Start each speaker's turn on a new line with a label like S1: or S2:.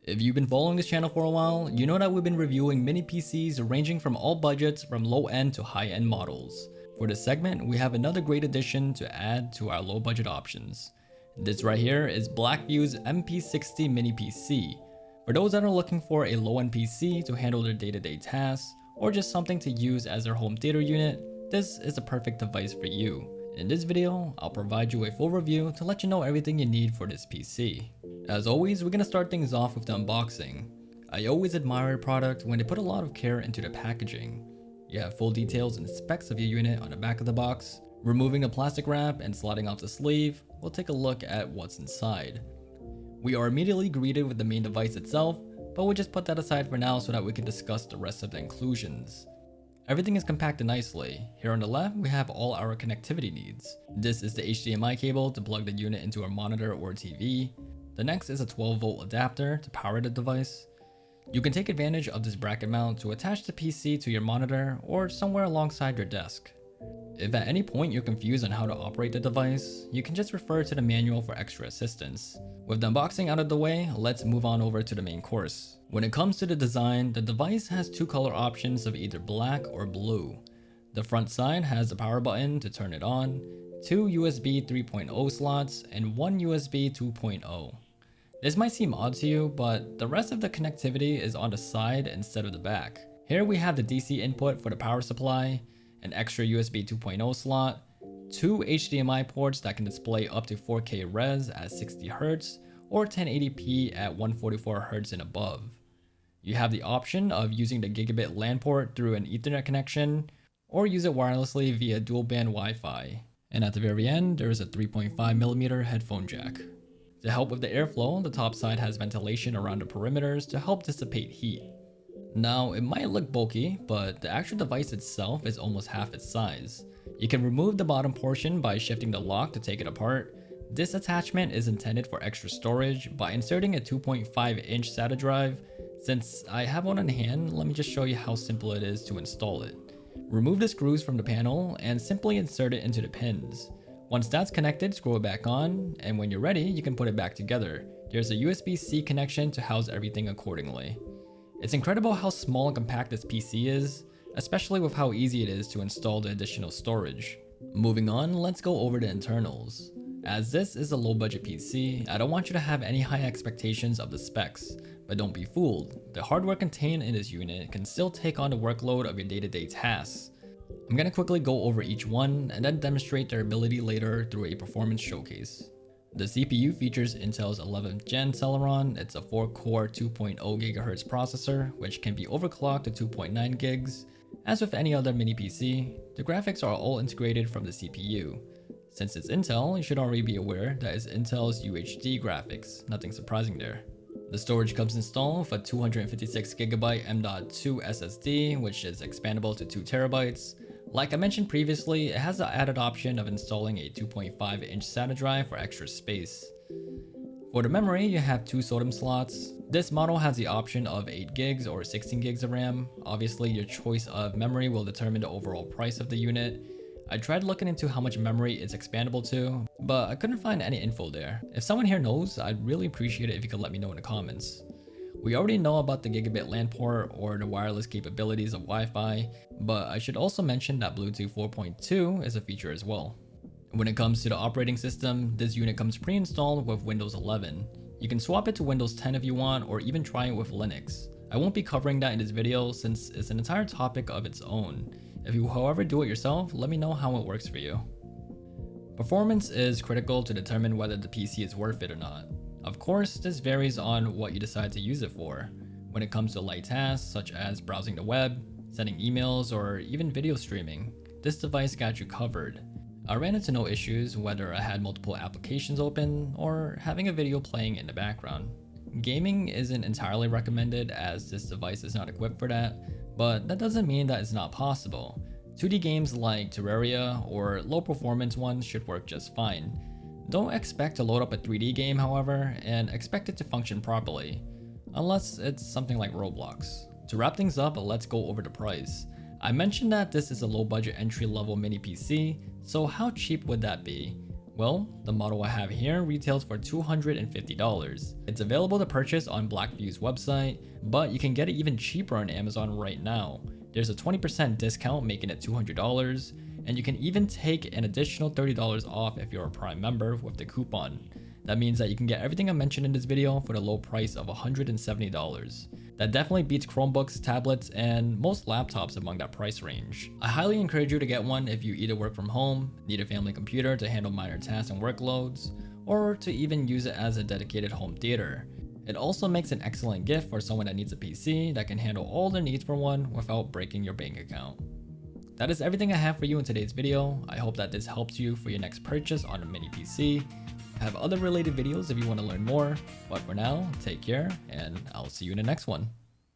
S1: If you've been following this channel for a while, you know that we've been reviewing mini PCs ranging from all budgets from low end to high end models. For this segment, we have another great addition to add to our low budget options. This right here is Blackview's MP60 mini PC. For those that are looking for a low end PC to handle their day-to-day tasks, or just something to use as their home theater unit, this is the perfect device for you. In this video, I'll provide you a full review to let you know everything you need for this PC. As always, we're gonna start things off with the unboxing. I always admire a product when they put a lot of care into the packaging. You have full details and specs of your unit on the back of the box. Removing the plastic wrap and sliding off the sleeve, we'll take a look at what's inside. We are immediately greeted with the main device itself, but we'll just put that aside for now so that we can discuss the rest of the inclusions. Everything is compacted nicely. Here on the left, we have all our connectivity needs. This is the HDMI cable to plug the unit into a monitor or TV. The next is a 12-volt adapter to power the device. You can take advantage of this bracket mount to attach the PC to your monitor or somewhere alongside your desk. If at any point you're confused on how to operate the device, you can just refer to the manual for extra assistance. With the unboxing out of the way, let's move on over to the main course. When it comes to the design, the device has two color options of either black or blue. The front side has a power button to turn it on, two USB 3.0 slots, and one USB 2.0. This might seem odd to you, but the rest of the connectivity is on the side instead of the back. Here we have the DC input for the power supply, an extra USB 2.0 slot, two HDMI ports that can display up to 4K res at 60Hz or 1080p at 144Hz and above. You have the option of using the gigabit LAN port through an Ethernet connection or use it wirelessly via dual band Wi-Fi. And at the very end, there is a 3.5mm headphone jack. To help with the airflow, the top side has ventilation around the perimeters to help dissipate heat. Now, it might look bulky, but the actual device itself is almost half its size. You can remove the bottom portion by shifting the lock to take it apart. This attachment is intended for extra storage by inserting a 2.5-inch SATA drive. Since I have one on hand, let me just show you how simple it is to install it. Remove the screws from the panel and simply insert it into the pins. Once that's connected, screw it back on, and when you're ready, you can put it back together. There's a USB-C connection to house everything accordingly. It's incredible how small and compact this PC is, especially with how easy it is to install the additional storage. Moving on, let's go over the internals. As this is a low budget PC, I don't want you to have any high expectations of the specs, but don't be fooled. The hardware contained in this unit can still take on the workload of your day-to-day tasks. I'm gonna quickly go over each one and then demonstrate their ability later through a performance showcase. The CPU features Intel's 11th gen Celeron. It's a 4-core 2.0 GHz processor, which can be overclocked to 2.9 gigs. As with any other mini PC, the graphics are all integrated from the CPU. Since it's Intel, you should already be aware that it's Intel's UHD graphics, nothing surprising there. The storage comes installed with a 256GB M.2 SSD, which is expandable to 2TB. Like I mentioned previously, it has the added option of installing a 2.5-inch SATA drive for extra space. For the memory, you have two SODIMM slots. This model has the option of 8 gigs or 16 gigs of RAM. Obviously, your choice of memory will determine the overall price of the unit. I tried looking into how much memory it's expandable to, but I couldn't find any info there. If someone here knows, I'd really appreciate it if you could let me know in the comments. We already know about the gigabit LAN port or the wireless capabilities of Wi-Fi, but I should also mention that Bluetooth 4.2 is a feature as well. When it comes to the operating system, this unit comes pre-installed with Windows 11. You can swap it to Windows 10 if you want, or even try it with Linux. I won't be covering that in this video since it's an entire topic of its own. If you however do it yourself, let me know how it works for you. Performance is critical to determine whether the PC is worth it or not. Of course, this varies on what you decide to use it for. When it comes to light tasks such as browsing the web, sending emails, or even video streaming, this device got you covered. I ran into no issues whether I had multiple applications open or having a video playing in the background. Gaming isn't entirely recommended as this device is not equipped for that, but that doesn't mean that it's not possible. 2D games like Terraria or low performance ones should work just fine. Don't expect to load up a 3D game, however, and expect it to function properly, unless it's something like Roblox. To wrap things up, let's go over the price. I mentioned that this is a low budget entry level mini PC, so how cheap would that be? Well, the model I have here retails for $250. It's available to purchase on Blackview's website, but you can get it even cheaper on Amazon right now. There's a 20% discount making it $200, and you can even take an additional $30 off if you're a Prime member with the coupon. That means that you can get everything I mentioned in this video for the low price of $170. That definitely beats Chromebooks, tablets, and most laptops among that price range. I highly encourage you to get one if you either work from home, need a family computer to handle minor tasks and workloads, or to even use it as a dedicated home theater. It also makes an excellent gift for someone that needs a PC that can handle all their needs for one without breaking your bank account. That is everything I have for you in today's video. I hope that this helps you for your next purchase on a mini PC. I have other related videos if you want to learn more, but for now, take care and I'll see you in the next one.